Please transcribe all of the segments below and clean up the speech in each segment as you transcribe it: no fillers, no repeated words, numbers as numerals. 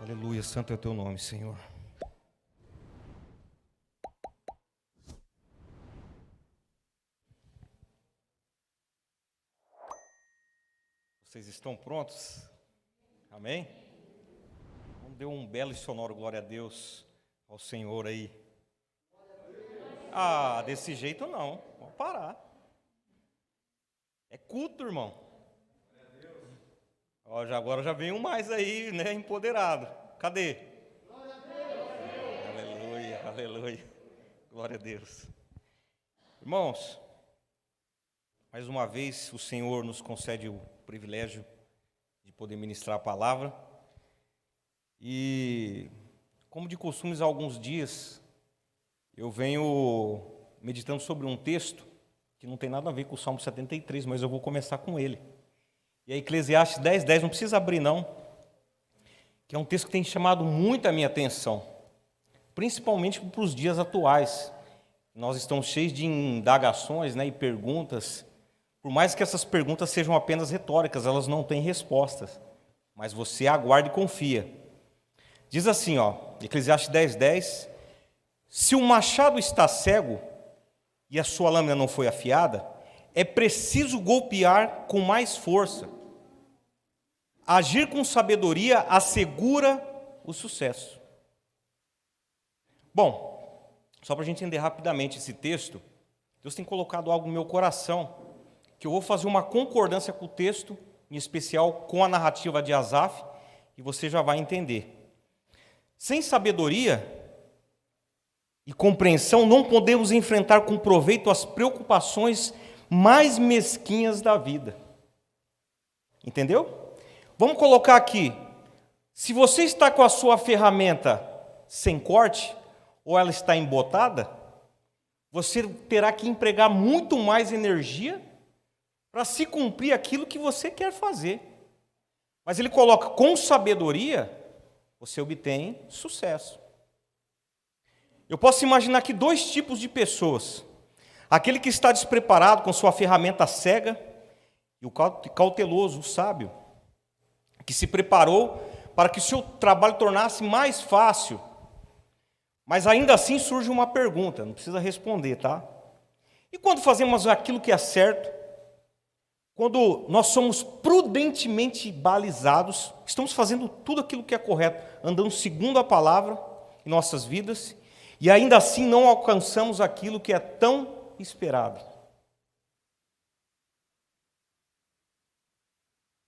Aleluia, santo é o teu nome, Senhor. Vocês estão prontos? Amém? Vamos dar um belo e sonoro glória a Deus, ao Senhor aí. Ah, desse jeito não, vamos parar. É culto, irmão. Ó, agora já vem um mais aí, né, empoderado. Cadê? Aleluia, aleluia. Glória a Deus. Irmãos, mais uma vez o Senhor nos concede o privilégio de poder ministrar a palavra. E, como de costume, há alguns dias, eu venho meditando sobre um texto que não tem nada a ver com o Salmo 73, mas eu vou começar com ele. E a Eclesiastes 10:10, não precisa abrir não, que é um texto que tem chamado muito a minha atenção, principalmente para os dias atuais. Nós estamos cheios de indagações, né, e perguntas. Por mais que essas perguntas sejam apenas retóricas, elas não têm respostas, mas você aguarda e confia. Diz assim, Eclesiastes 10:10, se o machado está cego e a sua lâmina não foi afiada, é preciso golpear com mais força. Agir com sabedoria assegura o sucesso. Bom, só para a gente entender rapidamente esse texto, Deus tem colocado algo no meu coração, que eu vou fazer uma concordância com o texto, em especial com a narrativa de Asaf, e você já vai entender. Sem sabedoria e compreensão, não podemos enfrentar com proveito as preocupações mais mesquinhas da vida. Entendeu? Vamos colocar aqui, se você está com a sua ferramenta sem corte, ou ela está embotada, você terá que empregar muito mais energia para se cumprir aquilo que você quer fazer. Mas ele coloca, com sabedoria, você obtém sucesso. Eu posso imaginar aqui dois tipos de pessoas. Aquele que está despreparado com sua ferramenta cega, e o cauteloso, o sábio, que se preparou para que o seu trabalho tornasse mais fácil. Mas ainda assim surge uma pergunta, não precisa responder, tá? E quando fazemos aquilo que é certo, quando nós somos prudentemente balizados, estamos fazendo tudo aquilo que é correto, andando segundo a palavra em nossas vidas, e ainda assim não alcançamos aquilo que é tão esperado.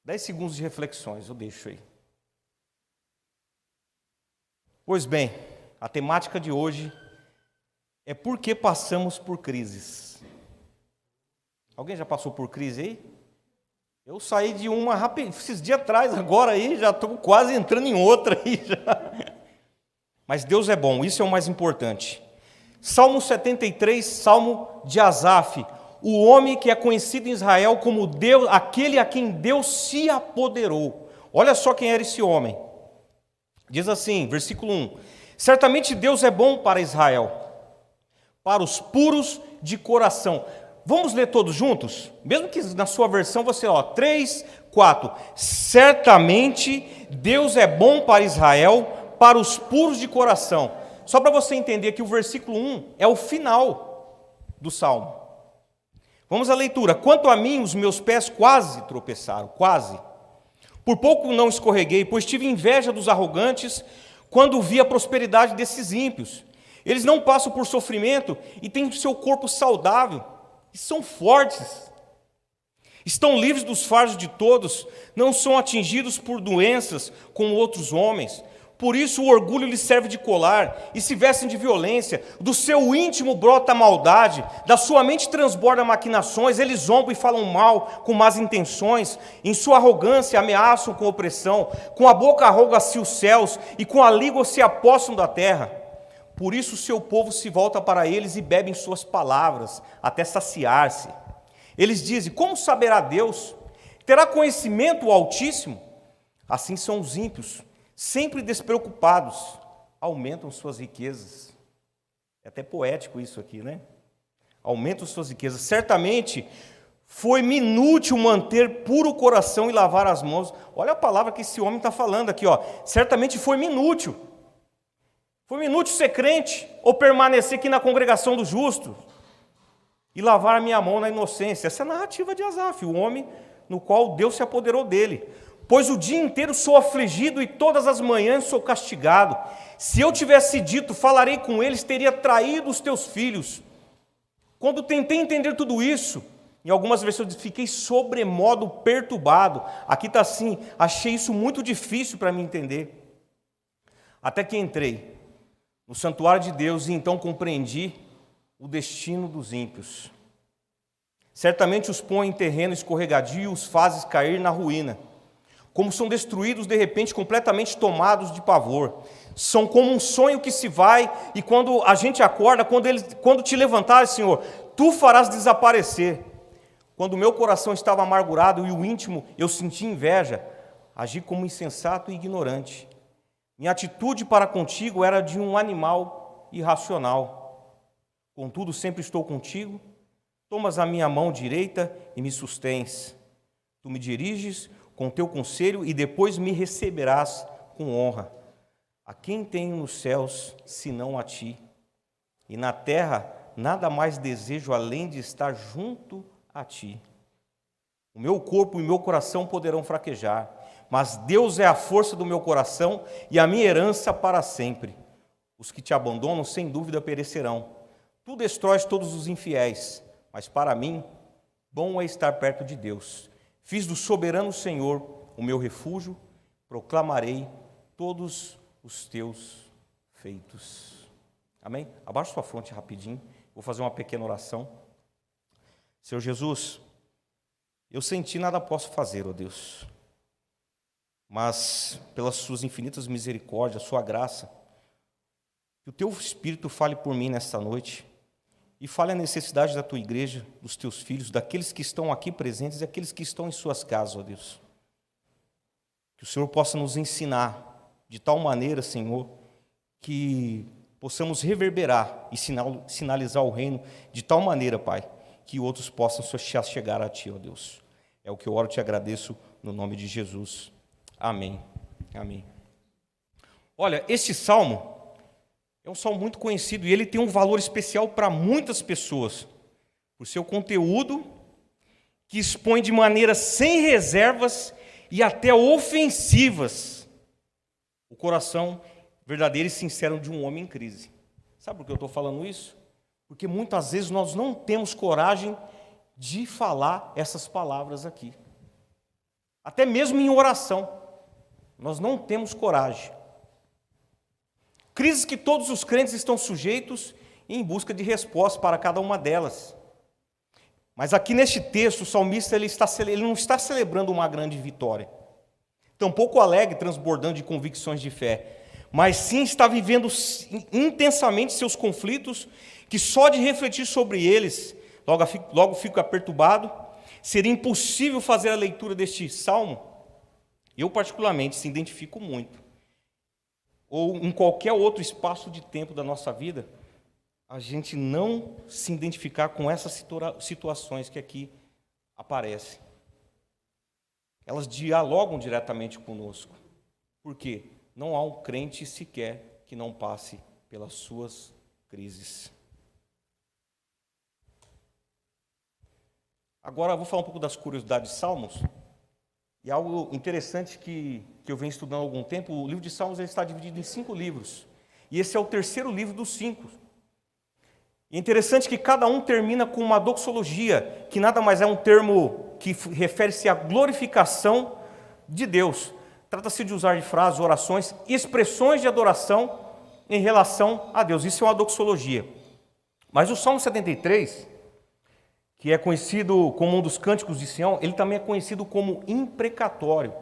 10 segundos de reflexões, eu deixo aí. Pois bem, a temática de hoje é por que passamos por crises. Alguém já passou por crise aí? Eu saí de uma esses dias atrás, agora aí, já estou quase entrando em outra aí já. Mas Deus é bom, isso é o mais importante. Salmo 73, Salmo de Asaf, o homem que é conhecido em Israel como Deus, aquele a quem Deus se apoderou. Olha só quem era esse homem. Diz assim, versículo 1, certamente Deus é bom para Israel, para os puros de coração. Vamos ler todos juntos? Mesmo que na sua versão você, 3, 4. Certamente Deus é bom para Israel, para os puros de coração. Só para você entender que o versículo 1 é o final do Salmo. Vamos à leitura. Quanto a mim, os meus pés quase tropeçaram, quase. Por pouco não escorreguei, pois tive inveja dos arrogantes quando vi a prosperidade desses ímpios. Eles não passam por sofrimento e têm seu corpo saudável, e são fortes. Estão livres dos fardos de todos, não são atingidos por doenças como outros homens. Por isso o orgulho lhes serve de colar e se vestem de violência. Do seu íntimo brota a maldade, da sua mente transborda maquinações. Eles zombam e falam mal com más intenções. Em sua arrogância ameaçam com opressão. Com a boca arrogam-se os céus e com a língua se apossam da terra. Por isso o seu povo se volta para eles e bebem suas palavras até saciar-se. Eles dizem, como saberá Deus? Terá conhecimento o Altíssimo? Assim são os ímpios, sempre despreocupados, aumentam suas riquezas. É até poético isso aqui, né? Aumentam suas riquezas. Certamente Foi-me inútil manter puro o coração e lavar as mãos. Olha a palavra que esse homem está falando aqui, ó. Certamente foi-me inútil. Foi-me inútil ser crente ou permanecer aqui na congregação dos justos e lavar a minha mão na inocência. Essa é a narrativa de Asaf, o homem no qual Deus se apoderou dele. Pois o dia inteiro sou afligido e todas as manhãs sou castigado. Se eu tivesse dito, falarei com eles, teria traído os teus filhos. Quando tentei entender tudo isso, em algumas versões fiquei sobremodo perturbado. Aqui está assim, achei isso muito difícil para me entender. Até que entrei no santuário de Deus e então compreendi o destino dos ímpios. Certamente os põe em terreno escorregadio e os fazes cair na ruína. Como são destruídos de repente, completamente tomados de pavor. São como um sonho que se vai e quando a gente acorda, quando te levantares, Senhor, Tu farás desaparecer. Quando o meu coração estava amargurado e o íntimo eu senti inveja, agi como insensato e ignorante. Minha atitude para contigo era de um animal irracional. Contudo, sempre estou contigo, tomas a minha mão direita e me sustens. Tu me diriges com teu conselho e depois me receberás com honra. A quem tenho nos céus, senão a ti? E na terra, nada mais desejo além de estar junto a ti. O meu corpo e o meu coração poderão fraquejar, mas Deus é a força do meu coração e a minha herança para sempre. Os que te abandonam, sem dúvida, perecerão. Tu destróis todos os infiéis, mas para mim, bom é estar perto de Deus. Fiz do soberano Senhor o meu refúgio, proclamarei todos os teus feitos. Amém? Abaixa sua fronte rapidinho, vou fazer uma pequena oração. Senhor Jesus, eu sem Ti nada posso fazer, ó Deus, mas pelas Suas infinitas misericórdias, Sua graça, que o Teu Espírito fale por mim nesta noite e fale a necessidade da Tua igreja, dos Teus filhos, daqueles que estão aqui presentes e aqueles que estão em suas casas, ó Deus. Que o Senhor possa nos ensinar de tal maneira, Senhor, que possamos reverberar e sinalizar o reino de tal maneira, Pai, que outros possam chegar a Ti, ó Deus. É o que eu oro e Te agradeço no nome de Jesus. Amém. Amém. Olha, este salmo é um salmo muito conhecido e ele tem um valor especial para muitas pessoas, por seu conteúdo, que expõe de maneira sem reservas e até ofensivas o coração verdadeiro e sincero de um homem em crise. Sabe por que eu estou falando isso? Porque muitas vezes nós não temos coragem de falar essas palavras aqui. Até mesmo em oração, nós não temos coragem. Crises que todos os crentes estão sujeitos e em busca de resposta para cada uma delas. Mas aqui neste texto, o salmista ele não está celebrando uma grande vitória. Tampouco alegre, transbordando de convicções de fé. Mas sim está vivendo intensamente seus conflitos, que só de refletir sobre eles, logo fica perturbado. Seria impossível fazer a leitura deste salmo. Eu, particularmente, se identifico muito. Ou em qualquer outro espaço de tempo da nossa vida, a gente não se identificar com essas situações que aqui aparecem. Elas dialogam diretamente conosco. Por quê? Não há um crente sequer que não passe pelas suas crises. Agora eu vou falar um pouco das curiosidades de Salmos. E algo interessante que eu venho estudando há algum tempo, o livro de Salmos ele está dividido em 5 livros. E esse é o terceiro livro dos 5. E é interessante que cada um termina com uma doxologia, que nada mais é um termo que refere-se à glorificação de Deus. Trata-se de usar de frases, orações, expressões de adoração em relação a Deus. Isso é uma doxologia. Mas o Salmo 73, que é conhecido como um dos cânticos de Sião, ele também é conhecido como imprecatório.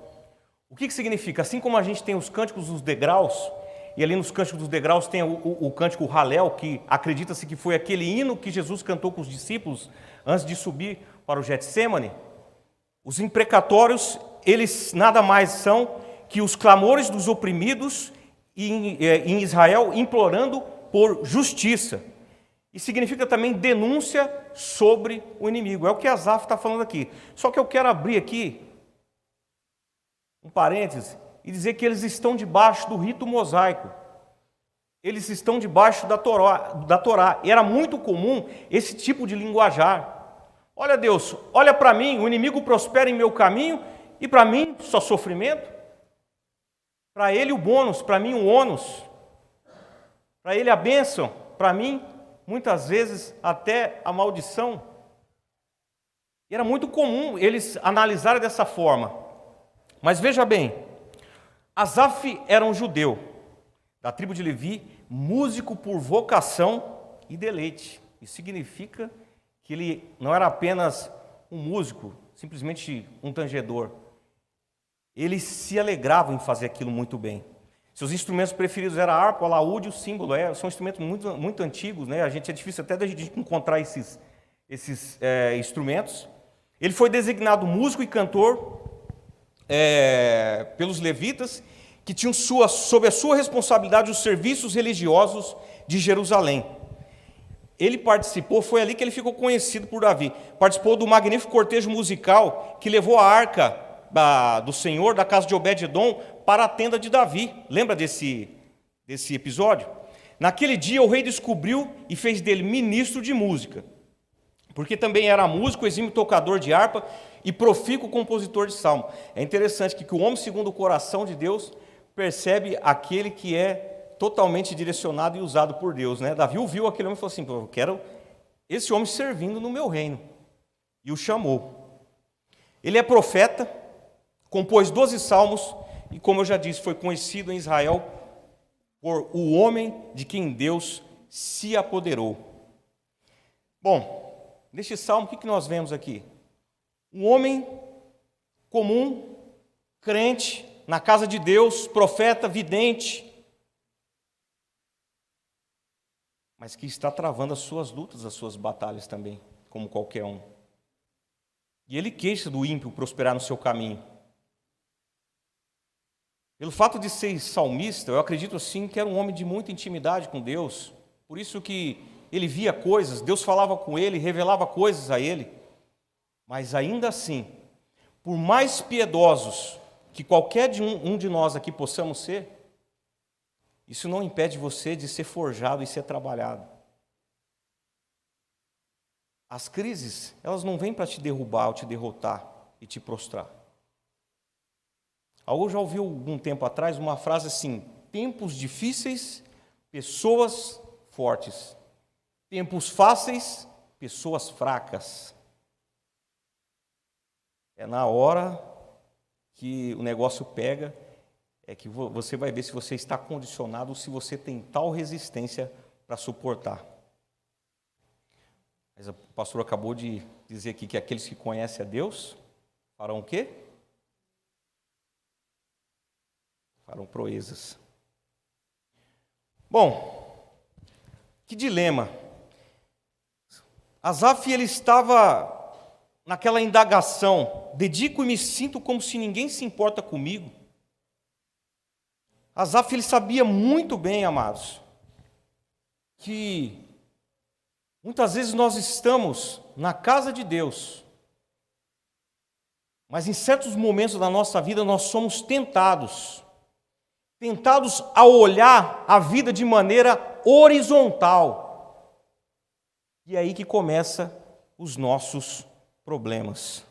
O que significa? Assim como a gente tem os cânticos dos degraus, e ali nos cânticos dos degraus tem o cântico Halel, que acredita-se que foi aquele hino que Jesus cantou com os discípulos antes de subir para o Getsêmani. Os imprecatórios, eles nada mais são que os clamores dos oprimidos em Israel implorando por justiça. E significa também denúncia sobre o inimigo. É o que Asaf está falando aqui. Só que eu quero abrir aqui um parêntese e dizer que eles estão debaixo do rito mosaico. Eles estão debaixo da Torá. E era muito comum esse tipo de linguajar. Olha Deus, olha para mim, o inimigo prospera em meu caminho e para mim só sofrimento. Para ele o bônus, para mim o ônus. Para ele a bênção, para mim muitas vezes até a maldição. E era muito comum eles analisarem dessa forma. Mas veja bem, Asaf era um judeu, da tribo de Levi, músico por vocação e deleite. Isso significa que ele não era apenas um músico, simplesmente um tangedor. Ele se alegrava em fazer aquilo muito bem. Seus instrumentos preferidos eram a harpa, o alaúde e o símbolo. São instrumentos muito antigos, né? É difícil até da gente encontrar esses instrumentos. Ele foi designado músico e cantor pelos levitas, que tinham sob a sua responsabilidade os serviços religiosos de Jerusalém. Ele participou, foi ali que ele ficou conhecido por Davi. Participou do magnífico cortejo musical que levou a arca do Senhor, da casa de Obed-edom, para a tenda de Davi. Lembra desse episódio? Naquele dia o rei descobriu e fez dele ministro de música, porque também era músico, exímio tocador de harpa e profícuo compositor de salmo. É interessante que o homem segundo o coração de Deus percebe aquele que é totalmente direcionado e usado por Deus, né? Davi ouviu aquele homem e falou assim: eu quero esse homem servindo no meu reino. E o chamou. Ele é profeta, compôs 12 salmos e, como eu já disse, foi conhecido em Israel por o homem de quem Deus se apoderou. Bom, neste salmo, o que nós vemos aqui? Um homem comum, crente, na casa de Deus, profeta, vidente, mas que está travando as suas lutas, as suas batalhas também, como qualquer um. E ele queixa do ímpio prosperar no seu caminho. Pelo fato de ser salmista, eu acredito assim que era um homem de muita intimidade com Deus, por isso que ele via coisas, Deus falava com ele, revelava coisas a ele, mas ainda assim, por mais piedosos que qualquer um de nós aqui possamos ser, isso não impede você de ser forjado e ser trabalhado. As crises, elas não vêm para te derrubar ou te derrotar e te prostrar. Alguém já ouviu algum tempo atrás uma frase assim: tempos difíceis, pessoas fortes. Tempos fáceis, pessoas fracas. É na hora que o negócio pega, é que você vai ver se você está condicionado ou se você tem tal resistência para suportar. Mas o pastor acabou de dizer aqui que aqueles que conhecem a Deus farão o quê? Farão proezas. Bom, que dilema. Asaf, ele estava naquela indagação: dedico e me sinto como se ninguém se importa comigo. Asaf, ele sabia muito bem, amados, que muitas vezes nós estamos na casa de Deus, mas em certos momentos da nossa vida nós somos tentados a olhar a vida de maneira horizontal. E é aí que começa os nossos problemas.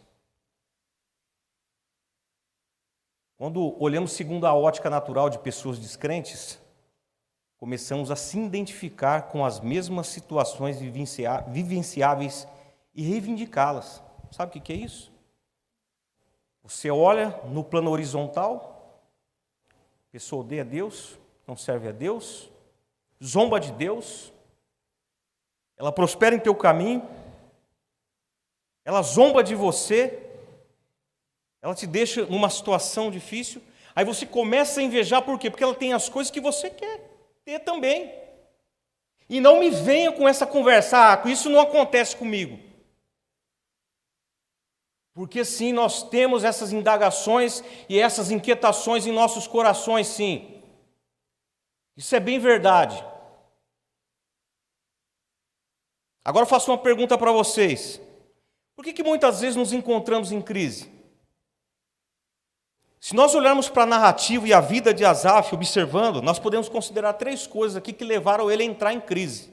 Quando olhamos segundo a ótica natural de pessoas descrentes, começamos a se identificar com as mesmas situações vivenciáveis e reivindicá-las. Sabe o que é isso? Você olha no plano horizontal, a pessoa odeia Deus, não serve a Deus, zomba de Deus, ela prospera em teu caminho, ela zomba de você, ela te deixa numa situação difícil, aí você começa a invejar, por quê? Porque ela tem as coisas que você quer ter também. E não me venha com essa conversa: isso não acontece comigo. Porque sim, nós temos essas indagações e essas inquietações em nossos corações, sim. Isso é bem verdade. Agora eu faço uma pergunta para vocês. Por que muitas vezes nos encontramos em crise? Se nós olharmos para a narrativa e a vida de Asaf, observando, nós podemos considerar 3 coisas aqui que levaram ele a entrar em crise.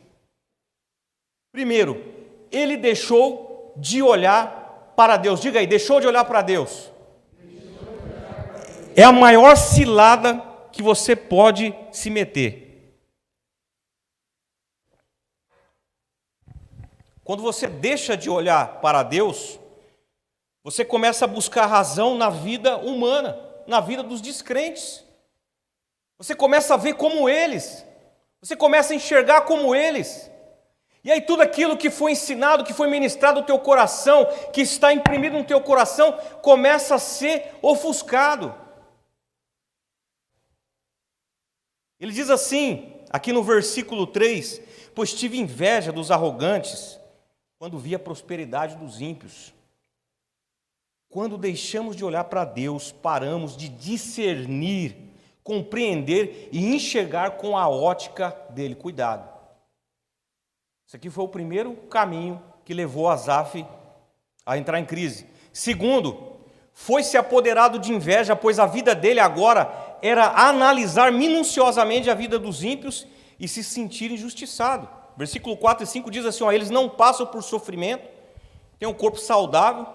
Primeiro, ele deixou de olhar para Deus. Diga aí, deixou de olhar para Deus. É a maior cilada que você pode se meter. Quando você deixa de olhar para Deus, você começa a buscar razão na vida humana, na vida dos descrentes. Você começa a ver como eles. Você começa a enxergar como eles. E aí tudo aquilo que foi ensinado, que foi ministrado no teu coração, que está imprimido no teu coração, começa a ser ofuscado. Ele diz assim, aqui no versículo 3, pois tive inveja dos arrogantes, quando vi a prosperidade dos ímpios. Quando deixamos de olhar para Deus, paramos de discernir, compreender e enxergar com a ótica dele. Cuidado. Isso aqui foi o primeiro caminho que levou Asaf a entrar em crise. Segundo, foi se apoderado de inveja, pois a vida dele agora era analisar minuciosamente a vida dos ímpios e se sentir injustiçado. Versículo 4 e 5 diz assim, eles não passam por sofrimento, têm um corpo saudável,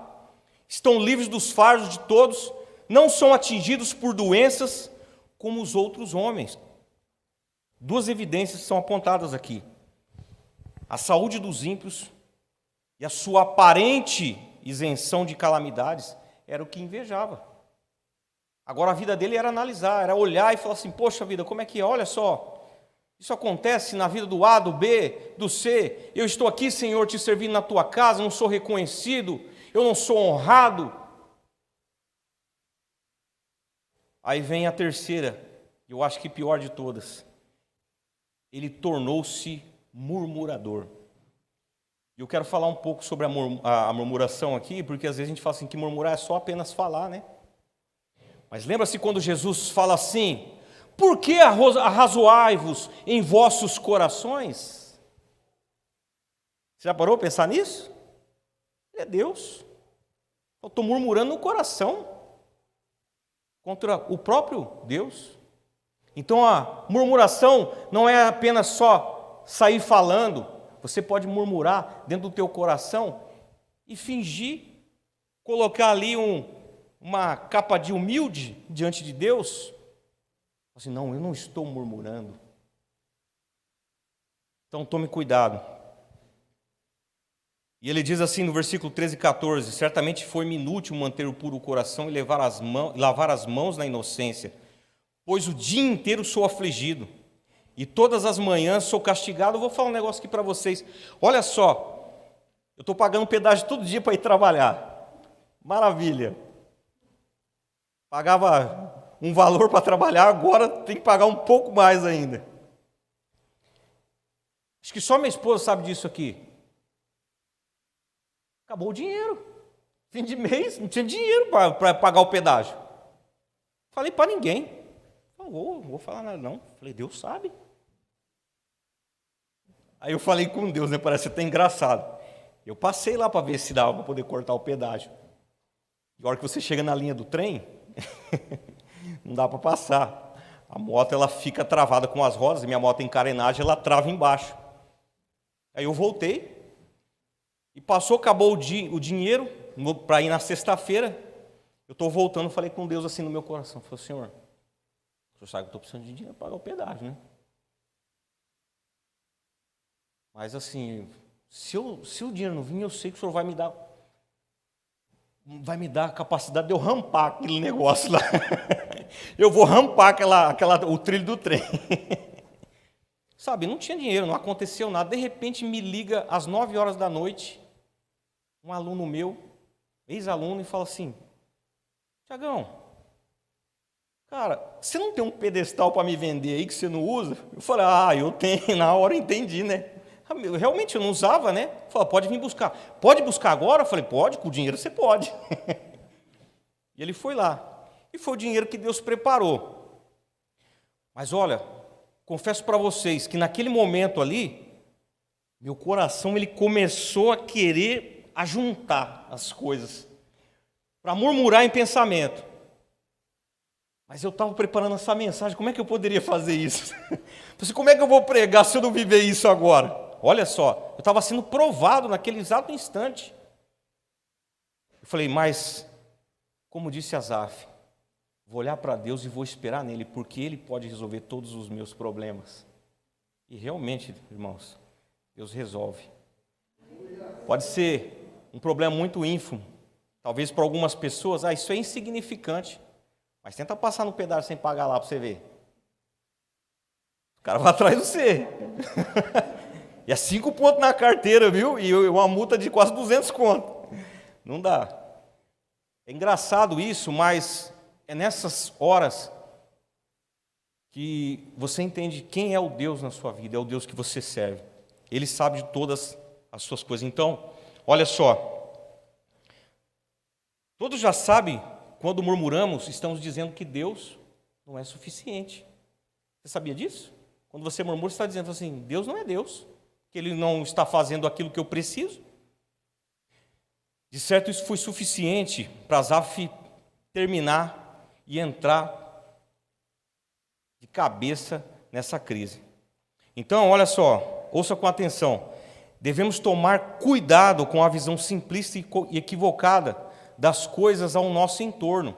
estão livres dos fardos de todos, não são atingidos por doenças como os outros homens. 2 evidências são apontadas aqui. A saúde dos ímpios e a sua aparente isenção de calamidades era o que invejava. Agora a vida dele era analisar, era olhar e falar assim, poxa vida, como é que é? Olha só, isso acontece na vida do A, do B, do C. Eu estou aqui, Senhor, te servindo na tua casa, não sou reconhecido, eu não sou honrado. Aí vem a terceira, eu acho que pior de todas. Ele tornou-se murmurador. E eu quero falar um pouco sobre a murmuração aqui, porque às vezes a gente fala assim que murmurar é só apenas falar, né? Mas lembra-se quando Jesus fala assim, por que arrazoai-vos em vossos corações? Você já parou para pensar nisso? É Deus. Eu estou murmurando no coração contra o próprio Deus. Então a murmuração não é apenas só sair falando. Você pode murmurar dentro do teu coração e fingir, colocar ali uma capa de humilde diante de Deus. Assim, não, eu não estou murmurando. Então tome cuidado. E ele diz assim no versículo 13 e 14, certamente foi-me inútil manter o puro coração e lavar as mãos na inocência, pois o dia inteiro sou afligido, e todas as manhãs sou castigado. Eu vou falar um negócio aqui para vocês. Olha só, eu estou pagando pedágio todo dia para ir trabalhar. Maravilha. Pagava um valor para trabalhar, agora tem que pagar um pouco mais ainda. Acho que só minha esposa sabe disso aqui. Acabou o dinheiro. Fim de mês, não tinha dinheiro para pagar o pedágio. Falei para ninguém. Não vou falar nada não. Falei, Deus sabe. Aí eu falei com Deus, né? Parece até engraçado. Eu passei lá para ver se dava para poder cortar o pedágio. E a hora que você chega na linha do trem, não dá para passar. A moto ela fica travada com as rodas, minha moto em carenagem, ela trava embaixo. Aí eu voltei, e passou, acabou o dinheiro, para ir na sexta-feira, eu estou voltando, falei com Deus assim no meu coração, falei, Senhor, o senhor sabe que eu estou precisando de dinheiro para pagar o pedágio, né? Mas assim, se o dinheiro não vir, eu sei que o senhor vai me dar a capacidade de eu rampar aquele negócio lá. Eu vou rampar o trilho do trem. Sabe, não tinha dinheiro, não aconteceu nada. De repente me liga às 9 horas da noite, um aluno meu, ex-aluno, e fala assim, Tiagão, cara, você não tem um pedestal para me vender aí que você não usa? Eu falei, eu tenho, na hora eu entendi, né? Realmente eu não usava, né? Falei, pode vir buscar. Pode buscar agora? Eu falei, pode, com o dinheiro você pode. E ele foi lá. E foi o dinheiro que Deus preparou. Mas olha, confesso para vocês que naquele momento ali, meu coração ele começou a querer ajuntar as coisas, para murmurar em pensamento. Mas eu estava preparando essa mensagem, como é que eu poderia fazer isso? Como é que eu vou pregar se eu não viver isso agora? Olha só, eu estava sendo provado naquele exato instante. Eu falei, mas, como disse Asaf, vou olhar para Deus e vou esperar nele, porque Ele pode resolver todos os meus problemas. E realmente, irmãos, Deus resolve. Pode ser um problema muito ínfimo. Talvez para algumas pessoas, isso é insignificante. Mas tenta passar no pedágio sem pagar lá para você ver. O cara vai atrás de você. E é 5 pontos na carteira, viu? E uma multa de quase 200 conto. Não dá. É engraçado isso, mas é nessas horas que você entende quem é o Deus na sua vida. É o Deus que você serve. Ele sabe de todas as suas coisas. Então, olha só. Todos já sabem, quando murmuramos, estamos dizendo que Deus não é suficiente. Você sabia disso? Quando você murmura, você está dizendo assim, Deus não é Deus, que Ele não está fazendo aquilo que eu preciso. De certo, isso foi suficiente para Asaf terminar e entrar de cabeça nessa crise. Então, olha só, ouça com atenção. Devemos tomar cuidado com a visão simplista e equivocada das coisas ao nosso entorno.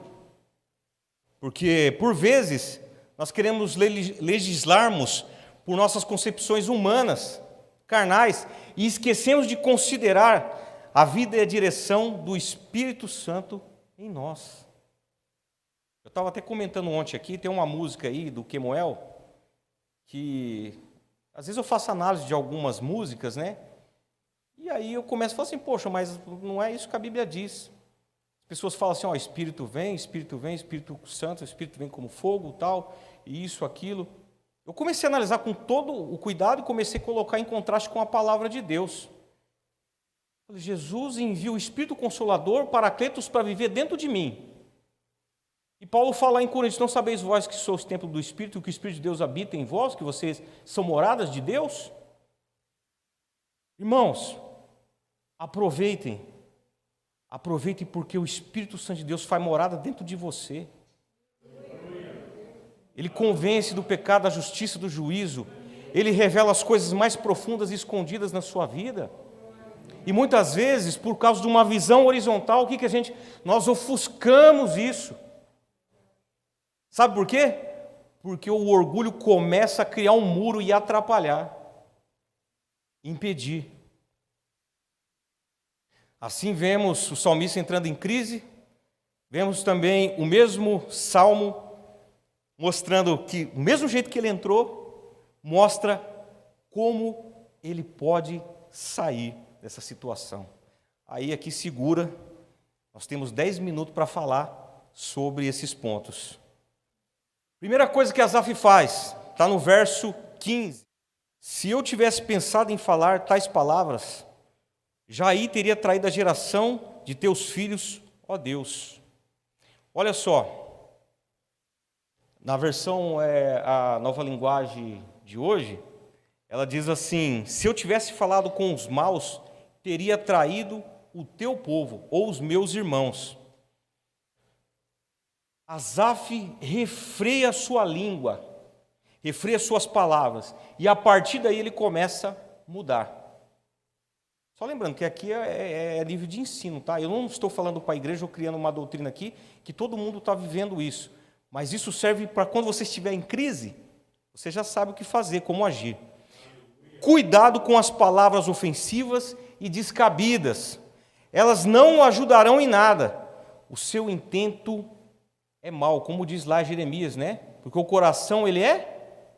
Porque, por vezes, nós queremos legislarmos por nossas concepções humanas, carnais, e esquecemos de considerar a vida e a direção do Espírito Santo em nós. Eu estava até comentando ontem aqui, tem uma música aí do Kemuel, que às vezes eu faço análise de algumas músicas, né? E aí eu começo a falar assim, poxa, mas não é isso que a Bíblia diz. As pessoas falam assim, Espírito vem, Espírito Santo, Espírito vem como fogo, tal, e isso, aquilo. Eu comecei a analisar com todo o cuidado e comecei a colocar em contraste com a palavra de Deus. Jesus envia o Espírito Consolador, Paracletos, para viver dentro de mim. E Paulo fala em Coríntios, não sabeis vós que sois o templo do Espírito, que o Espírito de Deus habita em vós, que vocês são moradas de Deus? Irmãos, aproveitem porque o Espírito Santo de Deus faz morada dentro de você. Ele convence do pecado, da justiça, do juízo. Ele revela as coisas mais profundas e escondidas na sua vida. E muitas vezes, por causa de uma visão horizontal, o que nós ofuscamos isso. Sabe por quê? Porque o orgulho começa a criar um muro e atrapalhar, impedir. Assim vemos o salmista entrando em crise, vemos também o mesmo salmo mostrando que, do mesmo jeito que ele entrou, mostra como ele pode sair dessa situação. Aí aqui segura, nós temos 10 minutos para falar sobre esses pontos. Primeira coisa que Asaf faz, está no verso 15. Se eu tivesse pensado em falar tais palavras, já aí teria traído a geração de teus filhos, ó Deus. Olha só, na versão, a nova linguagem de hoje, ela diz assim, se eu tivesse falado com os maus, teria traído o teu povo, ou os meus irmãos. Asaf refreia a sua língua, refreia suas palavras, e a partir daí ele começa a mudar. Só lembrando que aqui é nível de ensino, tá? Eu não estou falando para a igreja ou criando uma doutrina aqui, que todo mundo está vivendo isso. Mas isso serve para quando você estiver em crise, você já sabe o que fazer, como agir. Cuidado com as palavras ofensivas e descabidas. Elas não ajudarão em nada. O seu intento é mau, como diz lá Jeremias, né? Porque o coração, ele é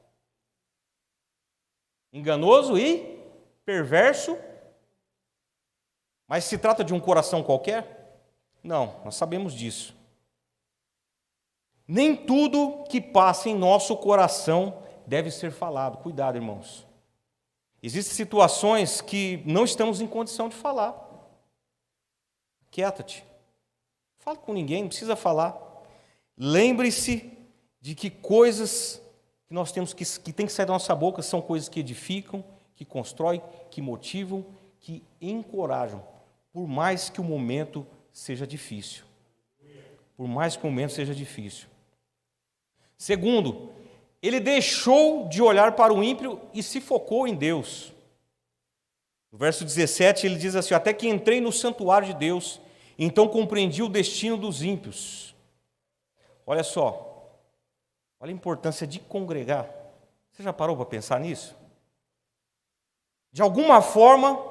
enganoso e perverso. Mas se trata de um coração qualquer? Não, nós sabemos disso. Nem tudo que passa em nosso coração deve ser falado. Cuidado, irmãos. Existem situações que não estamos em condição de falar. Quieta-te. Fale com ninguém, não precisa falar. Lembre-se de que coisas que nós temos que tem que sair da nossa boca são coisas que edificam, que constroem, que motivam, que encorajam, por mais que o momento seja difícil. Por mais que o momento seja difícil. Segundo, ele deixou de olhar para o ímpio e se focou em Deus. No verso 17 ele diz assim: até que entrei no santuário de Deus, então compreendi o destino dos ímpios. Olha só, olha a importância de congregar. Você já parou para pensar nisso? De alguma forma,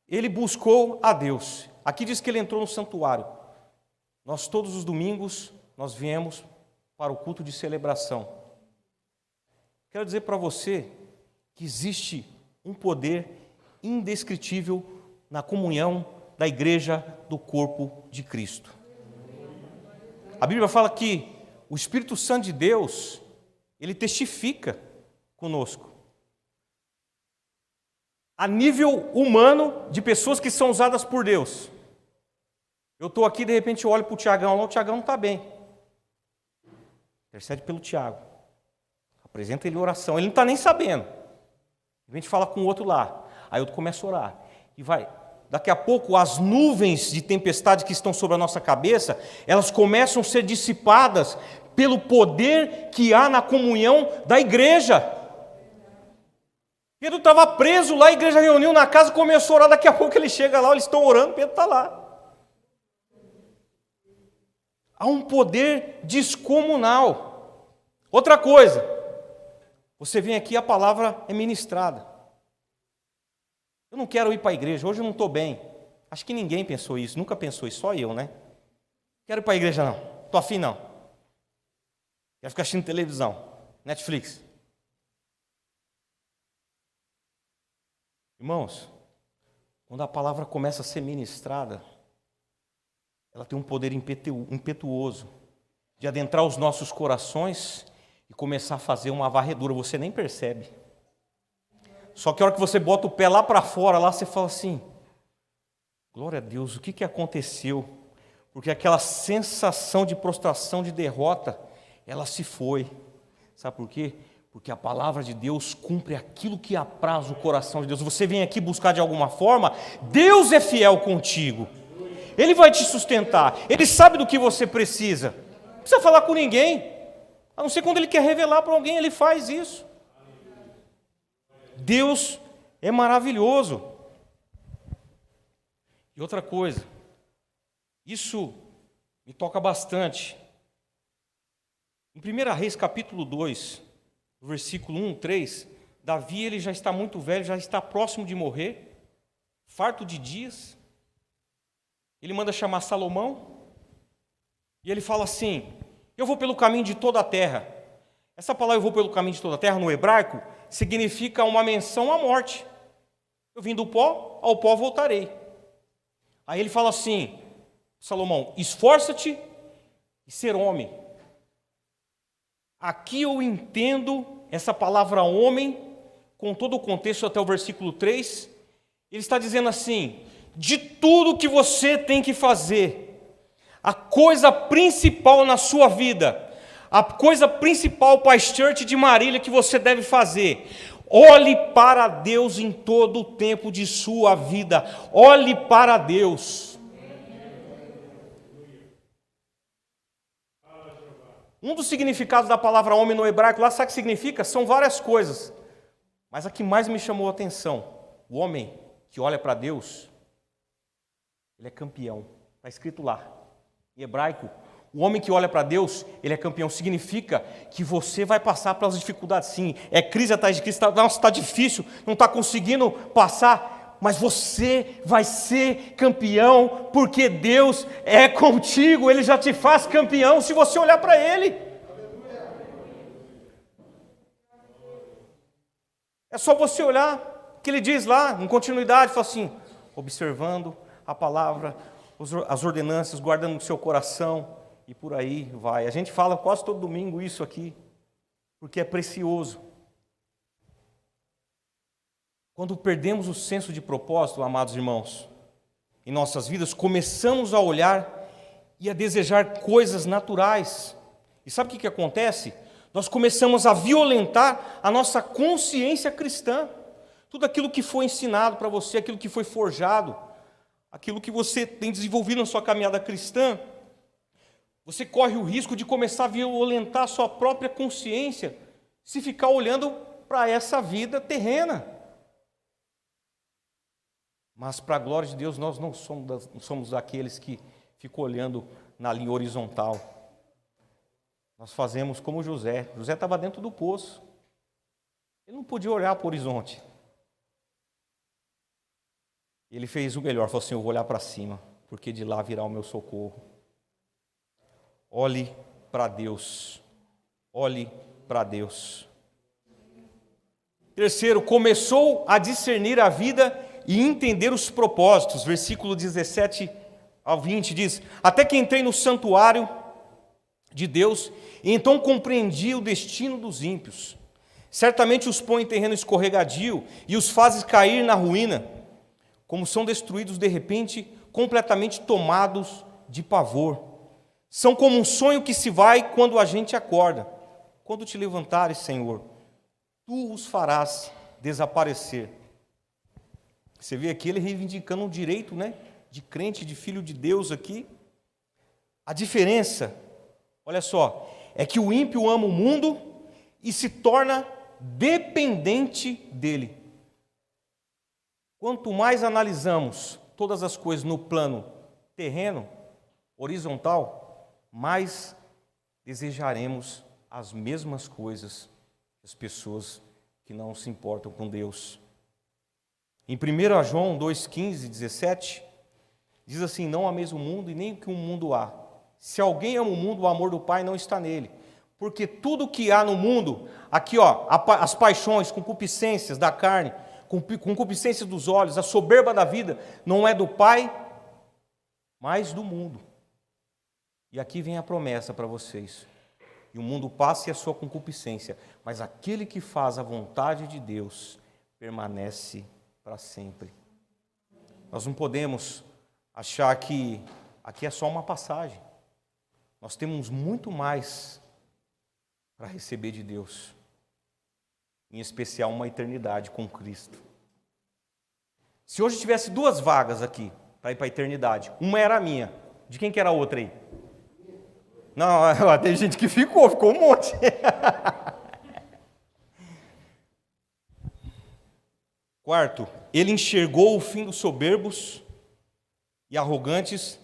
ele buscou a Deus. Aqui diz que ele entrou no santuário. Nós todos os domingos, nós viemos para o culto de celebração. Quero dizer para você que existe um poder indescritível na comunhão da igreja do corpo de Cristo. A Bíblia fala que o Espírito Santo de Deus, ele testifica conosco. A nível humano, de pessoas que são usadas por Deus. Eu estou aqui, de repente eu olho para o Tiagão, lá o Tiagão não está bem. Intercede pelo Tiago. Apresenta ele oração. Ele não está nem sabendo. A gente fala com o outro lá. Aí eu começo a orar. E vai. Daqui a pouco, as nuvens de tempestade que estão sobre a nossa cabeça, elas começam a ser dissipadas pelo poder que há na comunhão da igreja. Pedro estava preso lá, a igreja reuniu na casa, começou a orar. Daqui a pouco ele chega lá, eles estão orando, Pedro está lá. Há um poder descomunal. Outra coisa, você vem aqui, a palavra é ministrada. Eu não quero ir para a igreja, hoje eu não estou bem. Acho que ninguém pensou isso, nunca pensou isso, só eu, né? Quero ir para a igreja não, estou afim não. Quero ficar assistindo televisão, Netflix. Irmãos, quando a palavra começa a ser ministrada, ela tem um poder impetuoso de adentrar os nossos corações e começar a fazer uma varredura, você nem percebe. Só que a hora que você bota o pé lá para fora, lá você fala assim, glória a Deus, o que aconteceu? Porque aquela sensação de prostração, de derrota, ela se foi. Sabe por quê? Porque a palavra de Deus cumpre aquilo que apraz o coração de Deus. Você vem aqui buscar de alguma forma, Deus é fiel contigo. Ele vai te sustentar, Ele sabe do que você precisa. Não precisa falar com ninguém, a não ser quando Ele quer revelar para alguém, Ele faz isso. Deus é maravilhoso. E outra coisa, isso me toca bastante. Em 1 Reis capítulo 2, versículo 1, 3, Davi ele já está muito velho, já está próximo de morrer, farto de dias. Ele manda chamar Salomão, e ele fala assim, eu vou pelo caminho de toda a terra. Essa palavra eu vou pelo caminho de toda a terra, no hebraico, significa uma menção à morte. Eu vim do pó, ao pó voltarei. Aí ele fala assim, Salomão, esforça-te e ser homem. Aqui eu entendo essa palavra homem, com todo o contexto até o versículo 3, ele está dizendo assim, de tudo que você tem que fazer, a coisa principal na sua vida, a coisa principal, Paz Church de Marília, que você deve fazer, olhe para Deus em todo o tempo de sua vida, olhe para Deus. Um dos significados da palavra homem no hebraico, lá sabe o que significa? São várias coisas, mas a que mais me chamou a atenção, o homem que olha para Deus, ele é campeão, está escrito lá, em hebraico, o homem que olha para Deus, ele é campeão, significa que você vai passar pelas dificuldades, sim, é crise atrás de crise, está difícil, não está conseguindo passar, mas você vai ser campeão, porque Deus é contigo, Ele já te faz campeão, se você olhar para Ele. É só você olhar, que Ele diz lá, em continuidade, fala assim, observando a palavra, as ordenanças, guardando no seu coração, e por aí vai. A gente fala quase todo domingo isso aqui, porque é precioso. Quando perdemos o senso de propósito, amados irmãos, em nossas vidas, começamos a olhar e a desejar coisas naturais. E sabe o que acontece? Nós começamos a violentar a nossa consciência cristã. Tudo aquilo que foi ensinado para você, aquilo que foi forjado, aquilo que você tem desenvolvido na sua caminhada cristã, você corre o risco de começar a violentar a sua própria consciência se ficar olhando para essa vida terrena. Mas, para a glória de Deus, nós não somos daqueles que ficam olhando na linha horizontal. Nós fazemos como José. José estava dentro do poço. Ele não podia olhar para o horizonte. Ele fez o melhor, falou assim: eu vou olhar para cima, porque de lá virá o meu socorro. Olhe para Deus. Olhe para Deus. Terceiro, começou a discernir a vida e entender os propósitos. Versículo 17 ao 20 diz: até que entrei no santuário de Deus, e então compreendi o destino dos ímpios. Certamente os põe em terreno escorregadio e os fazes cair na ruína, como são destruídos de repente, completamente tomados de pavor. São como um sonho que se vai quando a gente acorda. Quando te levantares, Senhor, tu os farás desaparecer. Você vê aqui ele reivindicando um direito, né, de crente, de filho de Deus aqui. A diferença, olha só, é que o ímpio ama o mundo e se torna dependente dele. Quanto mais analisamos todas as coisas no plano terreno, horizontal, mais desejaremos as mesmas coisas que as pessoas que não se importam com Deus. Em 1 João 2,15 e 17, diz assim: não ameis o mundo e nem o que o mundo há. Se alguém ama o mundo, o amor do Pai não está nele. Porque tudo que há no mundo, aqui ó, as paixões, concupiscências da carne, concupiscências dos olhos, a soberba da vida, não é do Pai, mas do mundo. E aqui vem a promessa para vocês: e o mundo passa e a sua concupiscência, mas aquele que faz a vontade de Deus permanece para sempre. Nós não podemos achar que aqui é só uma passagem. Nós temos muito mais para receber de Deus, em especial uma eternidade com Cristo. Se hoje tivesse 2 vagas aqui para ir para a eternidade, uma era a minha, de quem que era a outra aí? Não, tem gente que ficou um monte. Quarto, ele enxergou o fim dos soberbos e arrogantes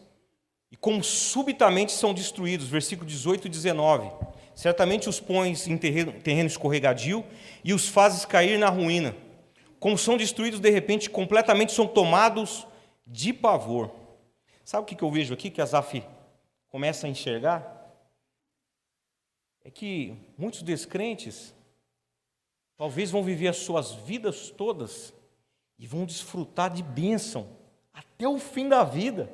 e como subitamente são destruídos. Versículo 18 e 19. Certamente os pões em terreno escorregadio e os fazes cair na ruína. Como são destruídos de repente, completamente são tomados de pavor. Sabe o que eu vejo aqui, que Asaf começa a enxergar? É que muitos descrentes talvez vão viver as suas vidas todas e vão desfrutar de bênção até o fim da vida.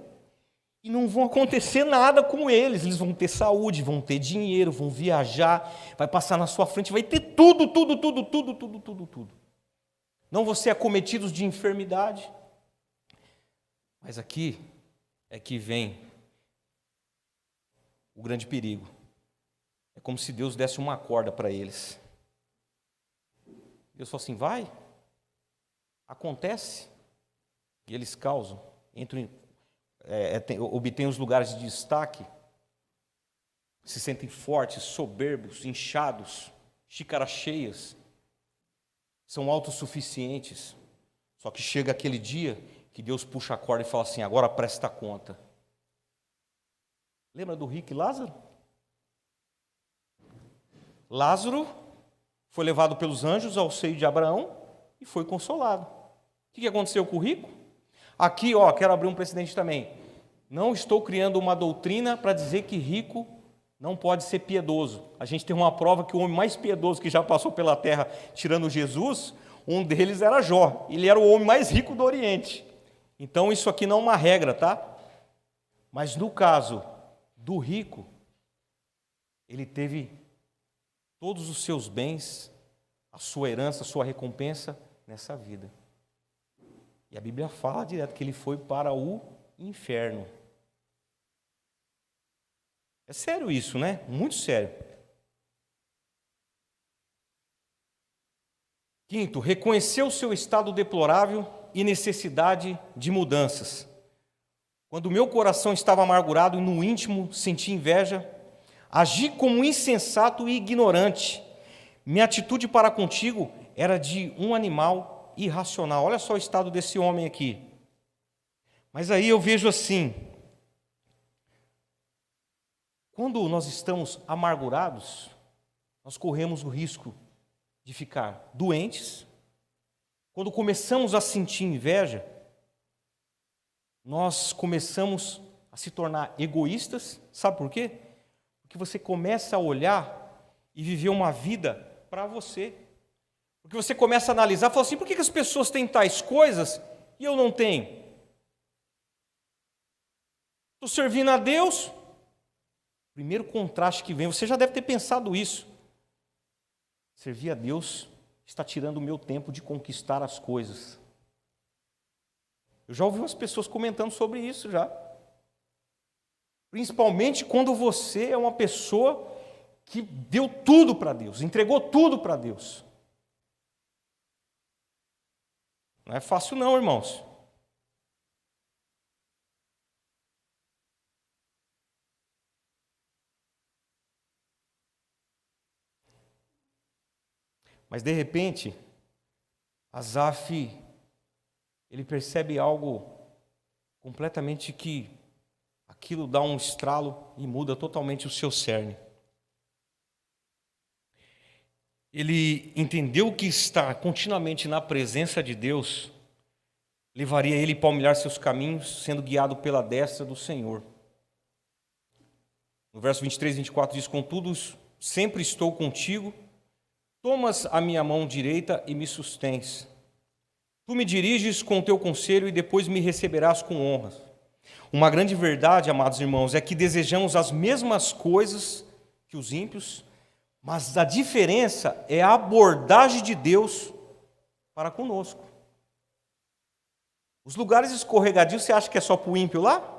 E não vão acontecer nada com eles. Eles vão ter saúde, vão ter dinheiro, vão viajar, vai passar na sua frente, vai ter tudo. Não vão ser acometidos de enfermidade. Mas aqui é que vem o grande perigo. É como se Deus desse uma corda para eles. Deus falou assim: vai, acontece. E eles causam, obtêm os lugares de destaque, se sentem fortes, soberbos, inchados, xícaras cheias, são autossuficientes. Só que chega aquele dia que Deus puxa a corda e fala assim: agora presta conta. Lembra do rico e Lázaro? Lázaro foi levado pelos anjos ao seio de Abraão e foi consolado. O que aconteceu com o rico? Aqui, quero abrir um precedente também. Não estou criando uma doutrina para dizer que rico não pode ser piedoso. A gente tem uma prova que o homem mais piedoso que já passou pela terra, tirando Jesus, um deles era Jó. Ele era o homem mais rico do Oriente. Então, isso aqui não é uma regra, tá? Mas no caso do rico, ele teve todos os seus bens, a sua herança, a sua recompensa nessa vida. E a Bíblia fala direto que ele foi para o inferno. É sério isso, né? Muito sério. O Quinto, reconheceu o seu estado deplorável e necessidade de mudanças. Quando o meu coração estava amargurado e no íntimo senti inveja, agi como insensato e ignorante. Minha atitude para contigo era de um animal irracional. Olha só o estado desse homem aqui. Mas aí eu vejo assim, quando nós estamos amargurados, nós corremos o risco de ficar doentes. Quando começamos a sentir inveja, nós começamos a se tornar egoístas. Sabe por quê? Porque você começa a olhar e viver uma vida para você. Porque você começa a analisar e fala assim, por que as pessoas têm tais coisas e eu não tenho? Estou servindo a Deus. Primeiro contraste que vem, você já deve ter pensado isso. Servir a Deus está tirando o meu tempo de conquistar as coisas. Eu já ouvi umas pessoas comentando sobre isso já. Principalmente quando você é uma pessoa que deu tudo para Deus, entregou tudo para Deus. Não é fácil não, irmãos. Mas de repente, Asaf, ele percebe algo completamente que aquilo dá um estralo e muda totalmente o seu cerne. Ele entendeu que estar continuamente na presença de Deus levaria ele a palmilhar seus caminhos, sendo guiado pela destra do Senhor. No verso 23 e 24 diz, contudo, sempre estou contigo, tomas a minha mão direita e me sustens. Tu me diriges com o teu conselho e depois me receberás com honras. Uma grande verdade, amados irmãos, é que desejamos as mesmas coisas que os ímpios, mas a diferença é a abordagem de Deus para conosco. Os lugares escorregadios, você acha que é só para o ímpio lá?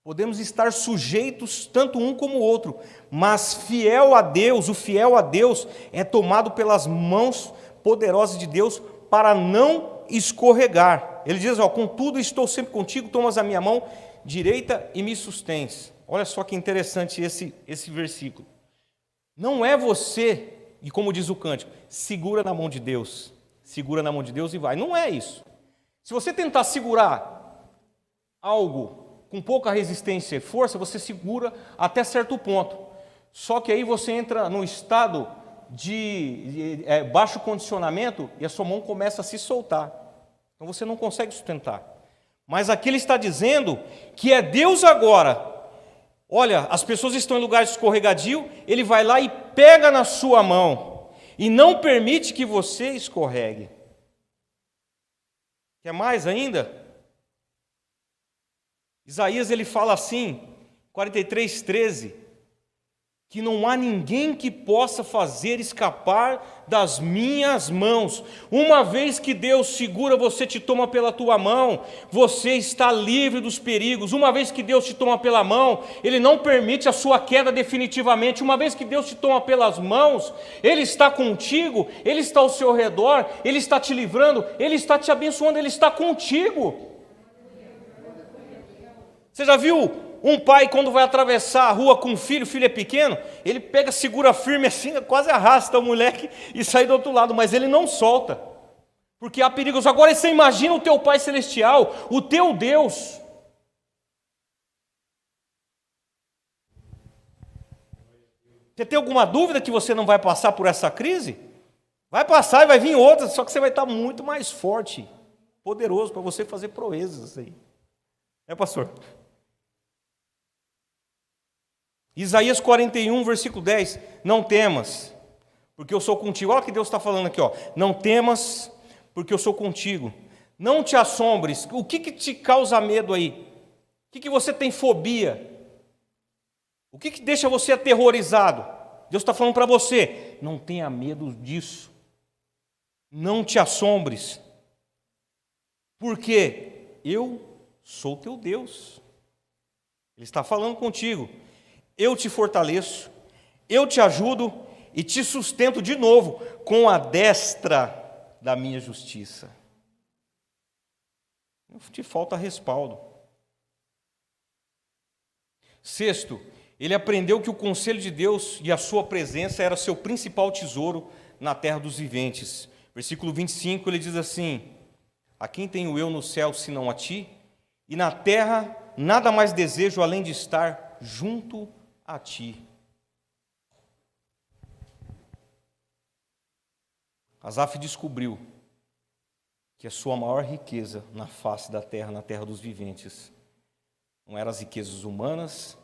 Podemos estar sujeitos tanto um como o outro, mas fiel a Deus, o fiel a Deus é tomado pelas mãos poderosas de Deus para não escorregar. Ele diz, contudo estou sempre contigo, tomas a minha mão direita e me sustens. Olha só que interessante esse versículo. Não é você, e como diz o cântico, segura na mão de Deus e vai. Não é isso. Se você tentar segurar algo com pouca resistência e força, você segura até certo ponto. Só que aí você entra num estado de baixo condicionamento e a sua mão começa a se soltar. Então você não consegue sustentar. Mas aqui ele está dizendo que é Deus agora. Olha, as pessoas estão em lugar escorregadio, ele vai lá e pega na sua mão e não permite que você escorregue. Quer mais ainda? Isaías ele fala assim, 43:13, que não há ninguém que possa fazer escapar das minhas mãos. Uma vez que Deus segura você, te toma pela tua mão, você está livre dos perigos. Uma vez que Deus te toma pela mão, Ele não permite a sua queda definitivamente. Uma vez que Deus te toma pelas mãos, Ele está contigo, Ele está ao seu redor, Ele está te livrando, Ele está te abençoando, Ele está contigo. Você já viu um pai quando vai atravessar a rua com o filho é pequeno, ele pega, segura firme assim, quase arrasta o moleque e sai do outro lado, mas ele não solta, porque há perigos. Agora você imagina o teu Pai Celestial, o teu Deus. Você tem alguma dúvida que você não vai passar por essa crise? Vai passar e vai vir outra, só que você vai estar muito mais forte, poderoso para você fazer proezas aí. Pastor? Isaías 41, versículo 10, não temas, porque eu sou contigo. Olha o que Deus está falando aqui, não temas, porque eu sou contigo. Não te assombres. O que te causa medo aí? O que você tem fobia? O que deixa você aterrorizado? Deus está falando para você, não tenha medo disso. Não te assombres, porque eu sou teu Deus. Ele está falando contigo. Eu te fortaleço, eu te ajudo e te sustento de novo com a destra da minha justiça. Não te falta respaldo. Sexto, ele aprendeu que o conselho de Deus e a sua presença era seu principal tesouro na terra dos viventes. Versículo 25, ele diz assim: a quem tenho eu no céu, senão a ti? E na terra nada mais desejo além de estar junto a ti. Asaf descobriu que a sua maior riqueza na face da terra, na terra dos viventes, não eram as riquezas humanas,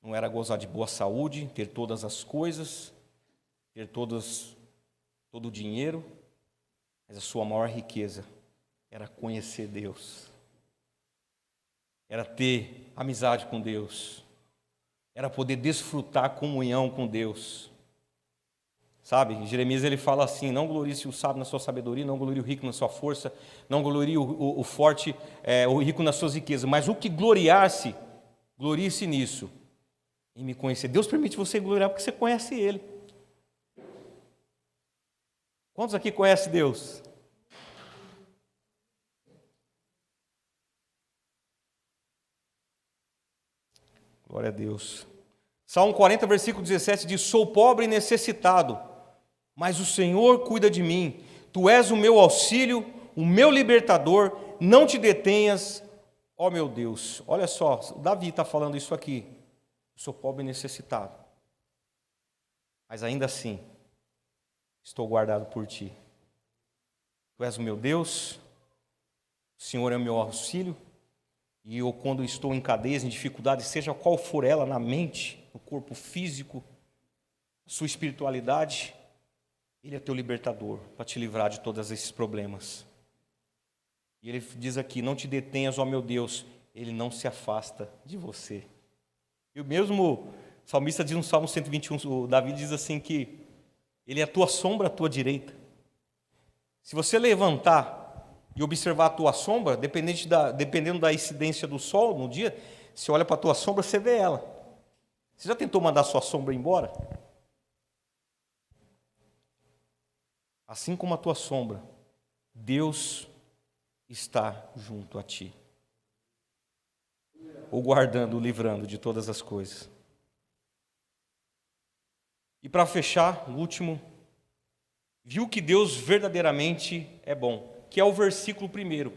não era gozar de boa saúde, ter todas as coisas, ter todo o dinheiro, mas a sua maior riqueza era conhecer Deus, era ter amizade com Deus, era poder desfrutar a comunhão com Deus. Sabe, Jeremias ele fala assim: não glorie-se o sábio na sua sabedoria, não glorie o rico na sua força, não glorie o forte, o rico nas suas riquezas, mas o que gloriar-se, glorie-se nisso, em me conhecer. Deus permite você gloriar porque você conhece Ele. Quantos aqui conhecem Deus? Glória a Deus. Salmo 40, versículo 17 diz: sou pobre e necessitado, mas o Senhor cuida de mim. Tu és o meu auxílio, o meu libertador, não te detenhas, ó meu Deus. Olha só, o Davi está falando isso aqui. Sou pobre e necessitado, mas ainda assim, estou guardado por ti. Tu és o meu Deus, o Senhor é o meu auxílio, e eu, quando estou em cadeias, em dificuldade, seja qual for ela, na mente, no corpo físico, sua espiritualidade, Ele é teu libertador, para te livrar de todos esses problemas. E ele diz aqui: não te detenhas, ó meu Deus, Ele não se afasta de você. E o mesmo salmista diz no Salmo 121, o Davi diz assim que Ele é a tua sombra, a tua direita. Se você levantar e observar a tua sombra, dependendo da incidência do sol no dia, você olha para a tua sombra, você vê ela. Você já tentou mandar sua sombra embora? Assim como a tua sombra, Deus está junto a ti, ou guardando, ou livrando de todas as coisas. E para fechar, o último, viu que Deus verdadeiramente é bom, que é o versículo 1.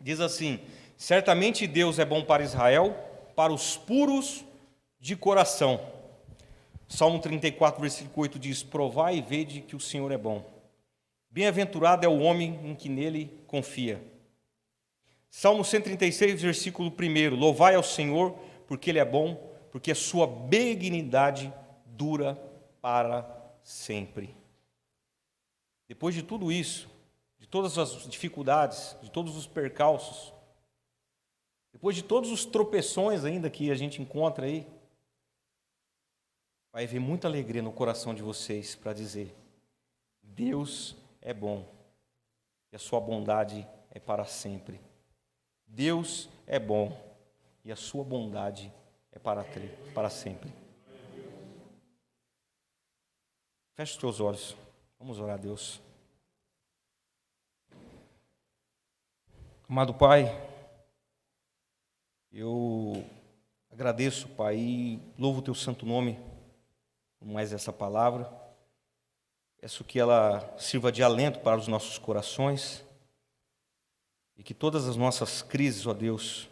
Diz assim: certamente Deus é bom para Israel, para os puros de coração. Salmo 34, versículo 8 diz: provai e vede que o Senhor é bom. Bem-aventurado é o homem em que nele confia. Salmo 136, versículo 1: louvai ao Senhor, porque Ele é bom, porque a sua benignidade dura para sempre. Depois de tudo isso, de todas as dificuldades, de todos os percalços, depois de todos os tropeções ainda que a gente encontra aí, vai haver muita alegria no coração de vocês para dizer: Deus é bom e a sua bondade é para sempre. Deus é bom e a sua bondade é para sempre. Feche os teus olhos, vamos orar a Deus. Amado Pai, eu agradeço, Pai, e louvo o teu santo nome por mais essa palavra. Peço que ela sirva de alento para os nossos corações e que todas as nossas crises, ó Deus,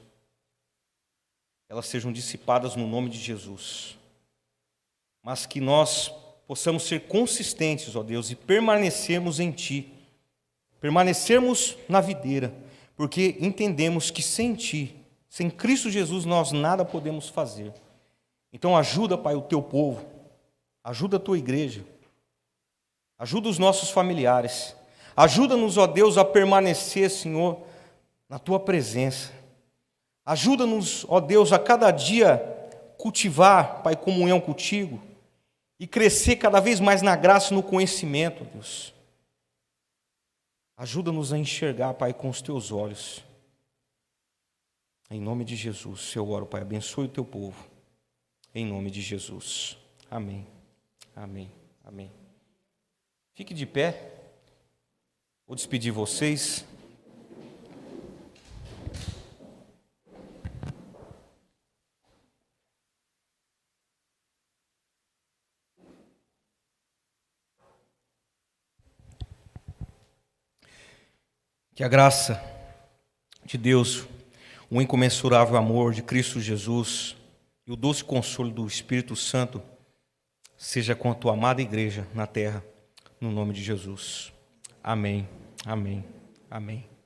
elas sejam dissipadas no nome de Jesus. Mas que nós possamos ser consistentes, ó Deus, e permanecermos em Ti, permanecermos na videira, porque entendemos que sem Ti, sem Cristo Jesus, nós nada podemos fazer. Então ajuda, Pai, o Teu povo, ajuda a Tua igreja, ajuda os nossos familiares, ajuda-nos, ó Deus, a permanecer, Senhor, na Tua presença. Ajuda-nos, ó Deus, a cada dia cultivar, Pai, comunhão contigo e crescer cada vez mais na graça e no conhecimento, ó Deus. Ajuda-nos a enxergar, Pai, com os Teus olhos. Em nome de Jesus, eu oro, Pai, abençoe o Teu povo. Em nome de Jesus. Amém. Amém. Amém. Fique de pé. Vou despedir vocês. Que a graça de Deus, o incomensurável amor de Cristo Jesus e o doce consolo do Espírito Santo seja com a tua amada igreja na terra, no nome de Jesus. Amém, amém, amém.